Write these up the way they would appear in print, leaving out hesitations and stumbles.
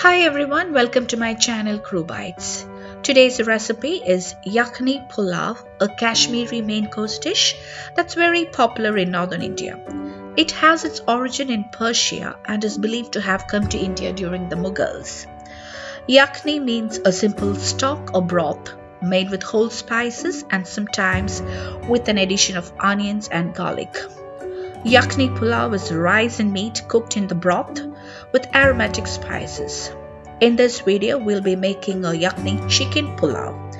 Hi everyone, welcome to my channel Crew Bites. Today's recipe is Yakhni Pulao, a Kashmiri main course dish that's very popular in northern India. It has its origin in Persia and is believed to have come to India during the Mughals. Yakhni means a simple stock or broth made with whole spices and sometimes with an addition of onions and garlic. Yakhni Pulao is rice and meat cooked in the broth with aromatic spices. In this video, we'll be making a Yakhni Chicken Pulao.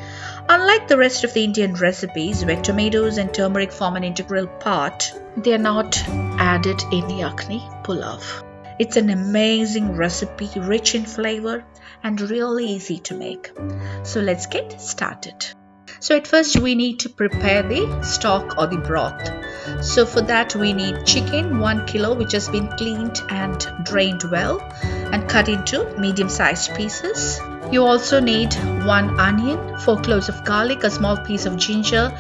Unlike the rest of the Indian recipes where tomatoes and turmeric form an integral part, they are not added in Yakhni Pulao. It's an amazing recipe, rich in flavor and really easy to make. So let's get started. So at first we need to prepare the stock or the broth. So for that we need chicken 1 kilo which has been cleaned and drained well and cut into medium-sized pieces. You also need 1 onion, 4 cloves of garlic, a small piece of ginger,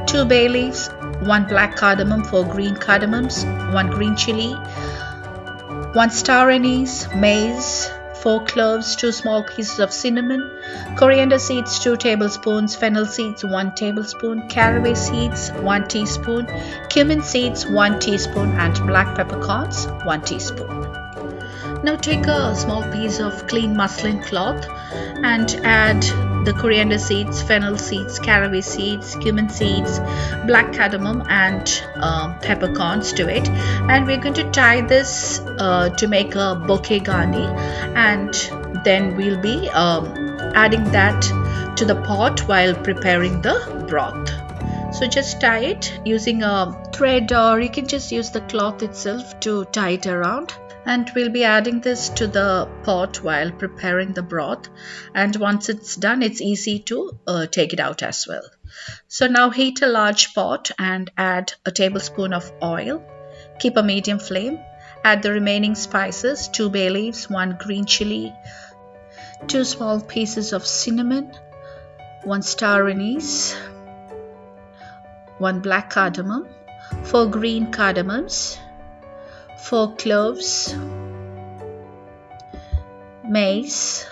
2 bay leaves, 1 black cardamom, 4 green cardamoms, 1 green chili, 1 star anise, mace, 4 cloves, 2 small pieces of cinnamon, coriander seeds 2 tablespoons, fennel seeds 1 tablespoon, caraway seeds 1 teaspoon, cumin seeds 1 teaspoon and black peppercorns 1 teaspoon. Now take a small piece of clean muslin cloth and add the coriander seeds, fennel seeds, caraway seeds, cumin seeds, black cardamom and peppercorns to it, and we're going to tie this to make a bouquet garni, and then we'll be adding that to the pot while preparing the broth. So just tie it using a thread, or you can just use the cloth itself to tie it around. And we'll be adding this to the pot while preparing the broth, and once it's done it's easy to take it out as well. So now heat a large pot and add a tablespoon of oil. Keep a medium flame. Add the remaining spices, 2 bay leaves, 1 green chili, 2 small pieces of cinnamon, 1 star anise, 1 black cardamom, 4 green cardamoms, 4 cloves, mace,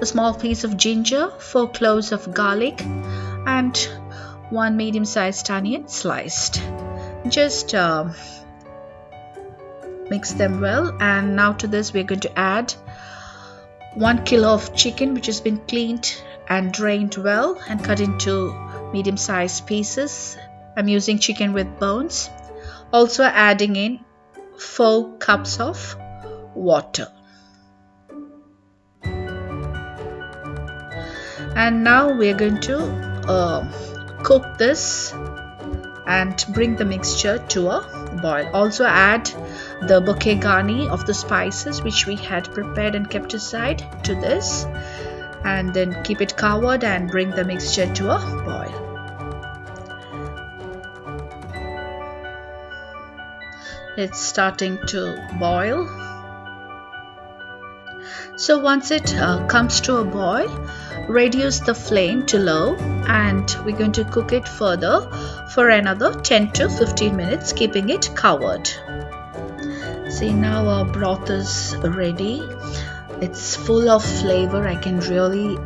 a small piece of ginger, 4 cloves of garlic and 1 medium-sized onion sliced. Just mix them well, and now to this we're going to add 1 kilo of chicken which has been cleaned and drained well and cut into medium-sized pieces. I'm using chicken with bones. Also adding in 4 cups of water. And now we're going to cook this and bring the mixture to a boil. Also add the bouquet garni of the spices which we had prepared and kept aside to this, and then keep it covered and bring the mixture to a boil. It's starting to boil. So once it comes to a boil, reduce the flame to low, and we're going to cook it further for another 10 to 15 minutes, keeping it covered. See, now our broth is ready. It's full of flavor. I can really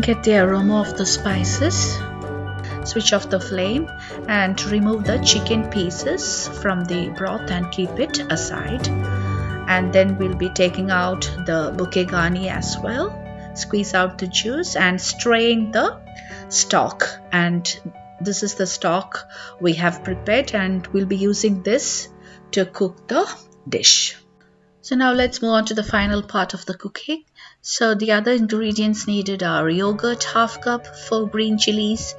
get the aroma of the spices. Switch off the flame and remove the chicken pieces from the broth and keep it aside. And then we'll be taking out the bouquet garni as well. Squeeze out the juice and strain the stock. And this is the stock we have prepared, and we'll be using this to cook the dish. So now let's move on to the final part of the cooking. So the other ingredients needed are yogurt ½ cup, 4 green chilies,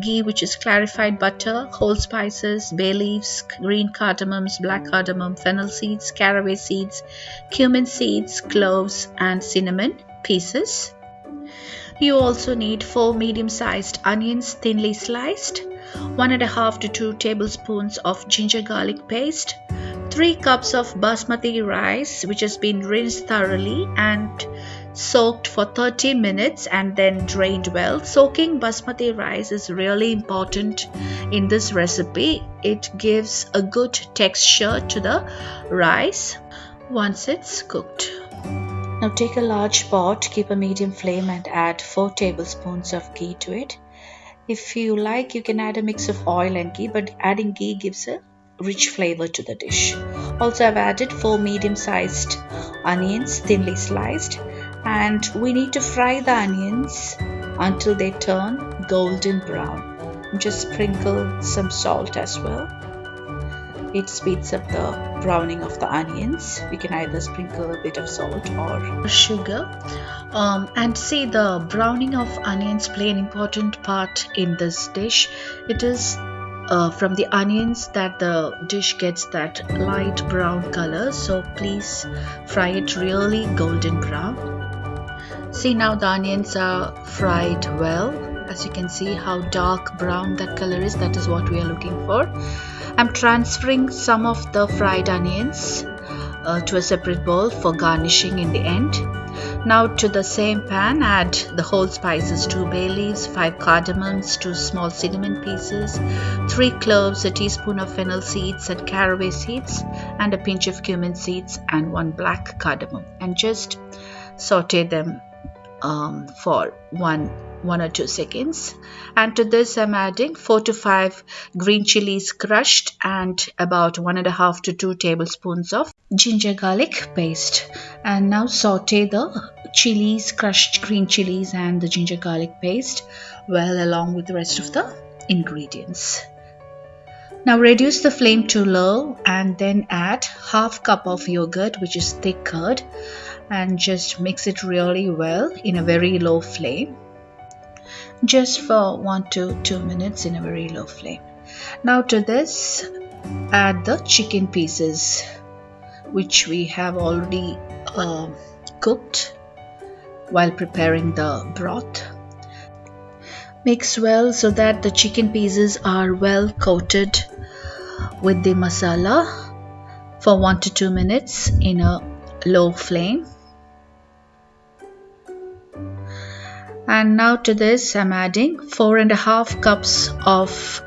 ghee which is clarified butter, whole spices, bay leaves, green cardamoms, black cardamom, fennel seeds, caraway seeds, cumin seeds, cloves and cinnamon pieces. You also need 4 medium-sized onions thinly sliced, 1½ to 2 tablespoons of ginger garlic paste, 3 cups of basmati rice which has been rinsed thoroughly and soaked for 30 minutes and then drained well. Soaking basmati rice is really important in this recipe. It gives a good texture to the rice once it's cooked. Now take a large pot, keep a medium flame and add 4 tablespoons of ghee to it. If you like, you can add a mix of oil and ghee, but adding ghee gives a rich flavor to the dish. Also, I've added 4 medium-sized onions, thinly sliced, and we need to fry the onions until they turn golden brown. Just sprinkle some salt as well. It speeds up the browning of the onions. We can either sprinkle a bit of salt or sugar. And see, the browning of onions play an important part in this dish. It is from the onions that the dish gets that light brown color, so please fry it really golden brown. See, now the onions are fried well. As you can see how dark brown that color is, that is what we are looking for. I'm transferring some of the fried onions to a separate bowl for garnishing in the end. Now to the same pan, add the whole spices: 2 bay leaves, 5 cardamoms, 2 small cinnamon pieces, 3 cloves, a teaspoon of fennel seeds and caraway seeds, and a pinch of cumin seeds and 1 black cardamom, and just saute them for one or 2 seconds. And to this I'm adding 4 to 5 green chilies crushed and about 1.5 to 2 tablespoons of ginger garlic paste. And now saute the chilies, crushed green chilies and the ginger garlic paste well along with the rest of the ingredients. Now reduce the flame to low and then add half cup of yogurt, which is thick curd, and just mix it really well in a very low flame, just for 1 to 2 minutes in a very low flame. Now to this add the chicken pieces which we have already cooked while preparing the broth. Mix well so that the chicken pieces are well coated with the masala for 1 to 2 minutes in a low flame. And now to this I'm adding 4.5 cups of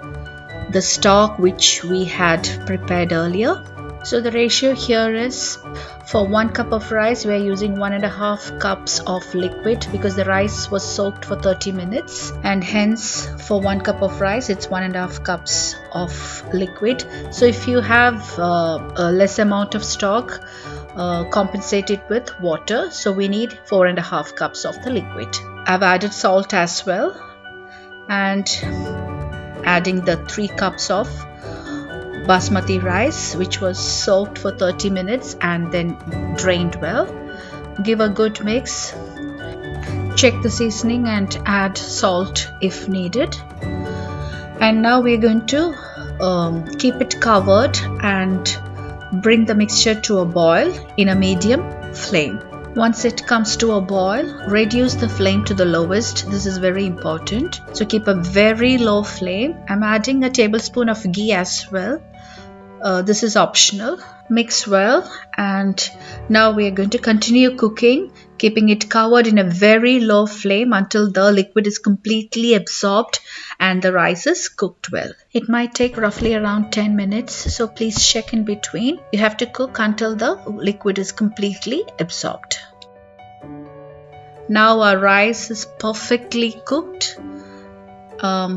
the stock which we had prepared earlier. So the ratio here is for 1 cup of rice we're using 1.5 cups of liquid because the rice was soaked for 30 minutes, and hence for 1 cup of rice it's 1.5 cups of liquid. So if you have a less amount of stock, compensate it with water. So we need 4.5 cups of the liquid. I've added salt as well and adding the 3 cups of basmati rice which was soaked for 30 minutes and then drained well. Give a good mix. Check the seasoning and add salt if needed. And now we're going to keep it covered and bring the mixture to a boil in a medium flame. Once it comes to a boil, reduce the flame to the lowest. This is very important. So keep a very low flame. I'm adding a tablespoon of ghee as well. This is optional. Mix well, and now we are going to continue cooking, keeping it covered in a very low flame until the liquid is completely absorbed and the rice is cooked well. It might take roughly around 10 minutes, so please check in between. You have to cook until the liquid is completely absorbed. Now our rice is perfectly cooked.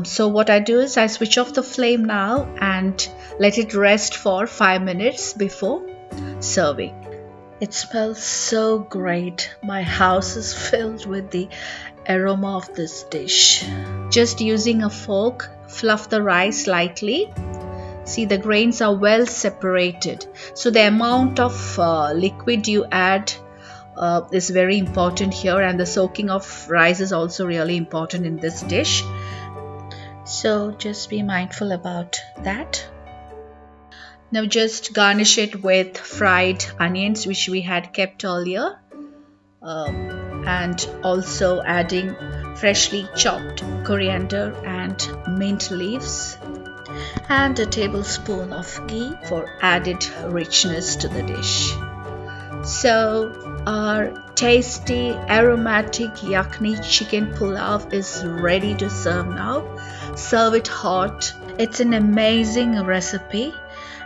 So what I do is I switch off the flame now and let it rest for 5 minutes before serving. It smells so great. My house is filled with the aroma of this dish. Just using a fork, fluff the rice lightly. See, the grains are well separated. So the amount of liquid you add is very important here, and the soaking of rice is also really important in this dish. So just be mindful about that. Now just garnish it with fried onions which we had kept earlier, and also adding freshly chopped coriander and mint leaves, and a tablespoon of ghee for added richness to the dish. So our tasty aromatic Yakhni Chicken Pulao is ready to serve now. Serve it hot. It's an amazing recipe,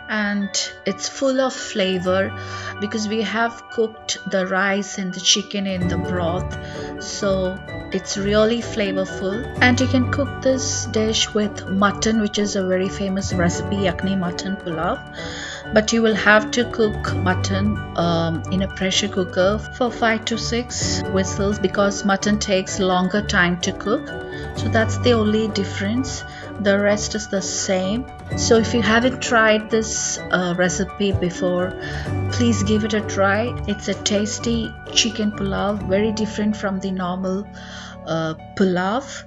and it's full of flavor because we have cooked the rice and the chicken in the broth, so it's really flavorful. And you can cook this dish with mutton, which is a very famous recipe, Yakhni Mutton Pulao, but you will have to cook mutton in a pressure cooker for 5 to 6 whistles because mutton takes longer time to cook. So that's the only difference. The rest is the same. So if you haven't tried this recipe before, please give it a try. It's a tasty chicken pulao, very different from the normal pulao.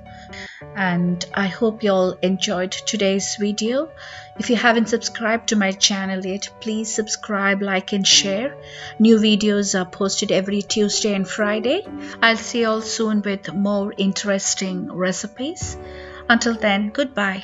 And I hope you all enjoyed today's video. If you haven't subscribed to my channel yet, please subscribe, like and share. New videos are posted every Tuesday and Friday. I'll see you all soon with more interesting recipes. Until then, goodbye.